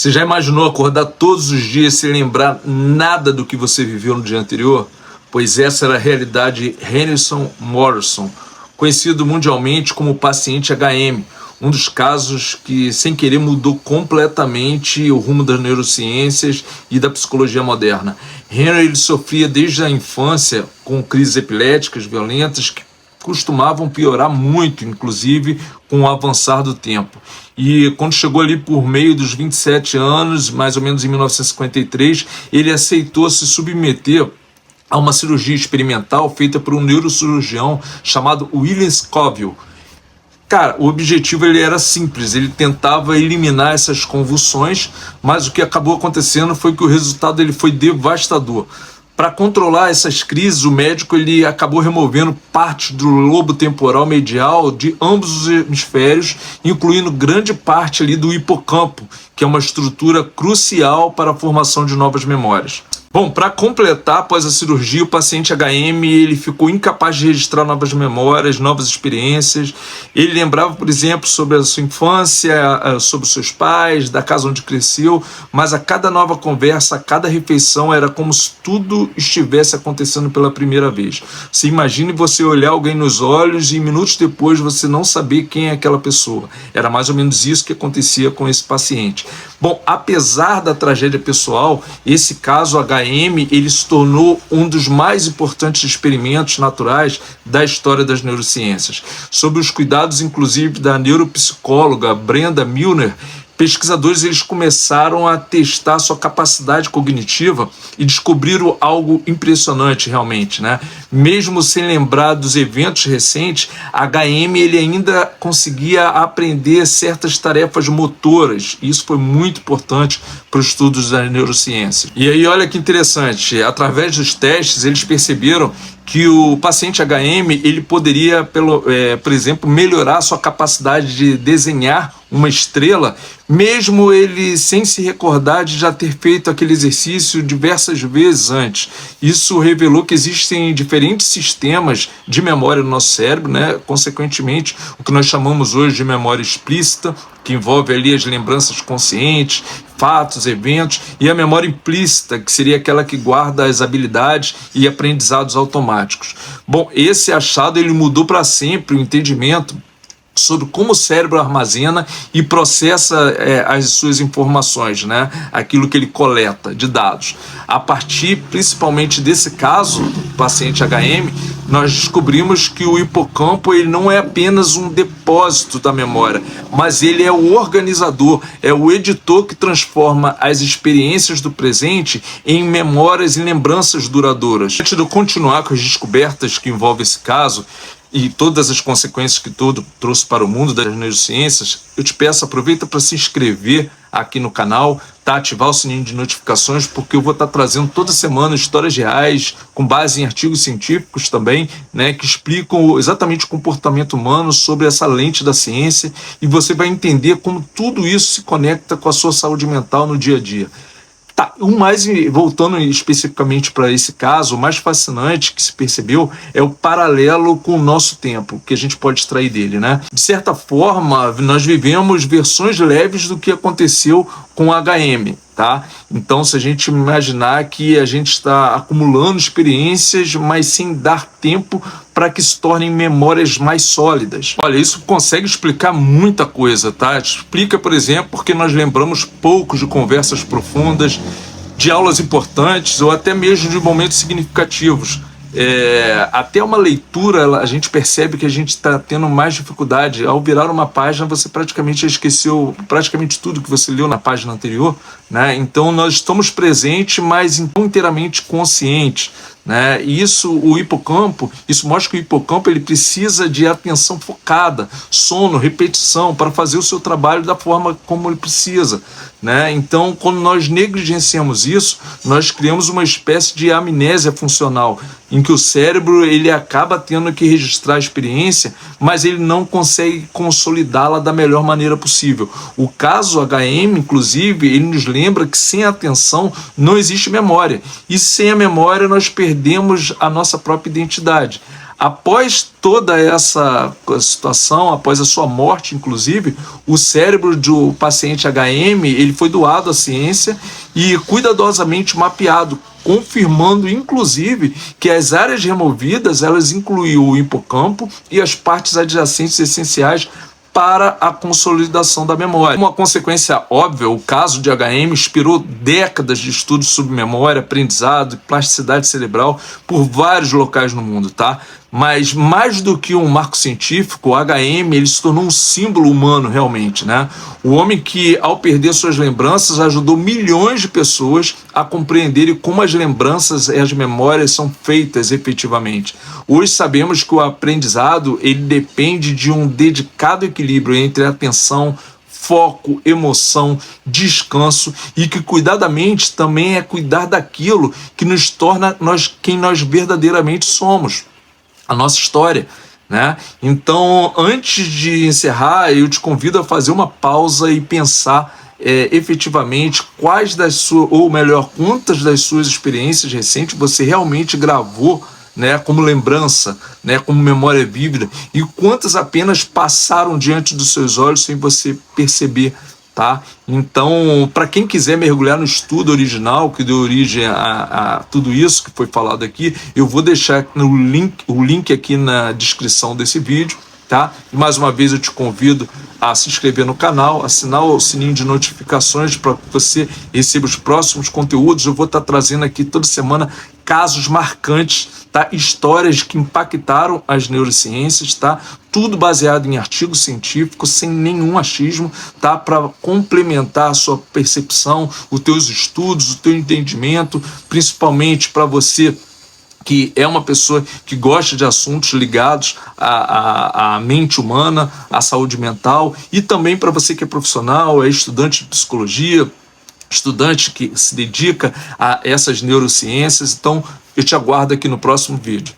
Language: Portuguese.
Você já imaginou acordar todos os dias sem lembrar nada do que você viveu no dia anterior? Pois essa era a realidade de Henderson Morrison, conhecido mundialmente como paciente HM, um dos casos que, sem querer, mudou completamente o rumo das neurociências e da psicologia moderna. Henry ele sofria desde a infância com crises epiléticas violentas que costumavam piorar muito, inclusive com o avançar do tempo. E quando chegou ali por meio dos 27 anos, mais ou menos em 1953, ele aceitou se submeter a uma cirurgia experimental feita por um neurocirurgião chamado William Scoville. Cara, o objetivo ele era simples, ele tentava eliminar essas convulsões, mas o que acabou acontecendo foi que o resultado ele foi devastador. Para controlar essas crises, o médico ele acabou removendo parte do lobo temporal medial de ambos os hemisférios, incluindo grande parte ali do hipocampo, que é uma estrutura crucial para a formação de novas memórias. Bom, para completar, após a cirurgia, o paciente HM ele ficou incapaz de registrar novas memórias, novas experiências. Ele lembrava, por exemplo, sobre a sua infância, sobre os seus pais, da casa onde cresceu, mas a cada nova conversa, a cada refeição, era como se tudo estivesse acontecendo pela primeira vez. Você imagine você olhar alguém nos olhos e minutos depois você não saber quem é aquela pessoa. Era mais ou menos isso que acontecia com esse paciente. Bom, apesar da tragédia pessoal, esse caso HM ele se tornou um dos mais importantes experimentos naturais da história das neurociências. Sob os cuidados, inclusive, da neuropsicóloga Brenda Milner, pesquisadores eles começaram a testar sua capacidade cognitiva e descobriram algo impressionante realmente, né? Mesmo sem lembrar dos eventos recentes, HM ele ainda conseguia aprender certas tarefas motoras. Isso foi muito importante para os estudos da neurociência. E aí olha que interessante, através dos testes eles perceberam que o paciente HM ele poderia, por exemplo, melhorar sua capacidade de desenhar uma estrela, mesmo ele sem se recordar de já ter feito aquele exercício diversas vezes antes. Isso revelou que existem diferentes sistemas de memória no nosso cérebro, né? Consequentemente, o que nós chamamos hoje de memória explícita, que envolve ali as lembranças conscientes, fatos, eventos, e a memória implícita, que seria aquela que guarda as habilidades e aprendizados automáticos. Bom, esse achado ele mudou para sempre o entendimento sobre como o cérebro armazena e processa as suas informações, né? Aquilo que ele coleta de dados. A partir principalmente desse caso, do paciente HM, nós descobrimos que o hipocampo ele não é apenas um depósito da memória, mas ele é o organizador, é o editor que transforma as experiências do presente em memórias e lembranças duradouras. Antes de eu continuar com as descobertas que envolvem esse caso, e todas as consequências que tudo trouxe para o mundo das neurociências, eu te peço, aproveita para se inscrever aqui no canal, tá? Ativar o sininho de notificações, porque eu vou estar trazendo toda semana histórias reais, com base em artigos científicos também, né, que explicam exatamente o comportamento humano sobre essa lente da ciência, e você vai entender como tudo isso se conecta com a sua saúde mental no dia a dia. Tá, voltando especificamente para esse caso, o mais fascinante que se percebeu é o paralelo com o nosso tempo, que a gente pode extrair dele, né? De certa forma, nós vivemos versões leves do que aconteceu com o HM, tá? Então, se a gente imaginar que a gente está acumulando experiências, mas sem dar tempo para que se tornem memórias mais sólidas. Olha, isso consegue explicar muita coisa, tá? Explica, por exemplo, porque nós lembramos pouco de conversas profundas, de aulas importantes ou até mesmo de momentos significativos. Até uma leitura, a gente percebe que a gente está tendo mais dificuldade. Ao virar uma página, você praticamente já esqueceu praticamente tudo que você leu na página anterior, né? Então nós estamos presentes, mas não inteiramente conscientes, né? E isso mostra que o hipocampo ele precisa de atenção focada, sono, repetição, para fazer o seu trabalho da forma como ele precisa, né? Então, quando nós negligenciamos isso, nós criamos uma espécie de amnésia funcional, em que o cérebro ele acaba tendo que registrar a experiência, mas ele não consegue consolidá-la da melhor maneira possível. O caso HM, inclusive, ele nos lembra que sem atenção não existe memória, e sem a memória nós perdemos a nossa própria identidade. Após toda essa situação, após a sua morte, inclusive, o cérebro do paciente HM ele foi doado à ciência e cuidadosamente mapeado, confirmando, inclusive, que as áreas removidas elas incluíam o hipocampo e as partes adjacentes essenciais para a consolidação da memória. Uma consequência óbvia, o caso de HM inspirou décadas de estudos sobre memória, aprendizado e plasticidade cerebral por vários locais no mundo, tá? Mas mais do que um marco científico, o HM ele se tornou um símbolo humano realmente, né? O homem que, ao perder suas lembranças, ajudou milhões de pessoas a compreenderem como as lembranças e as memórias são feitas efetivamente. Hoje sabemos que o aprendizado ele depende de um dedicado equilíbrio entre atenção, foco, emoção, descanso e que cuidar da mente também é cuidar daquilo que nos torna quem nós verdadeiramente somos. A nossa história, né? Então, antes de encerrar, eu te convido a fazer uma pausa e pensar efetivamente quais das suas, ou melhor, quantas das suas experiências recentes você realmente gravou, né, como lembrança, né, como memória vívida, e quantas apenas passaram diante dos seus olhos sem você perceber. Tá? Então, para quem quiser mergulhar no estudo original que deu origem a tudo isso que foi falado aqui, eu vou deixar o link aqui na descrição desse vídeo. Tá? E mais uma vez eu te convido a se inscrever no canal, assinar o sininho de notificações para que você receba os próximos conteúdos. Eu vou estar trazendo aqui toda semana casos marcantes, tá? Histórias que impactaram as neurociências, tá? Tudo baseado em artigos científicos, sem nenhum achismo, tá? Para complementar a sua percepção, os teus estudos, o teu entendimento, principalmente para você que é uma pessoa que gosta de assuntos ligados à mente humana, à saúde mental, e também para você que é profissional, é estudante de psicologia, estudante que se dedica a essas neurociências. Então, eu te aguardo aqui no próximo vídeo.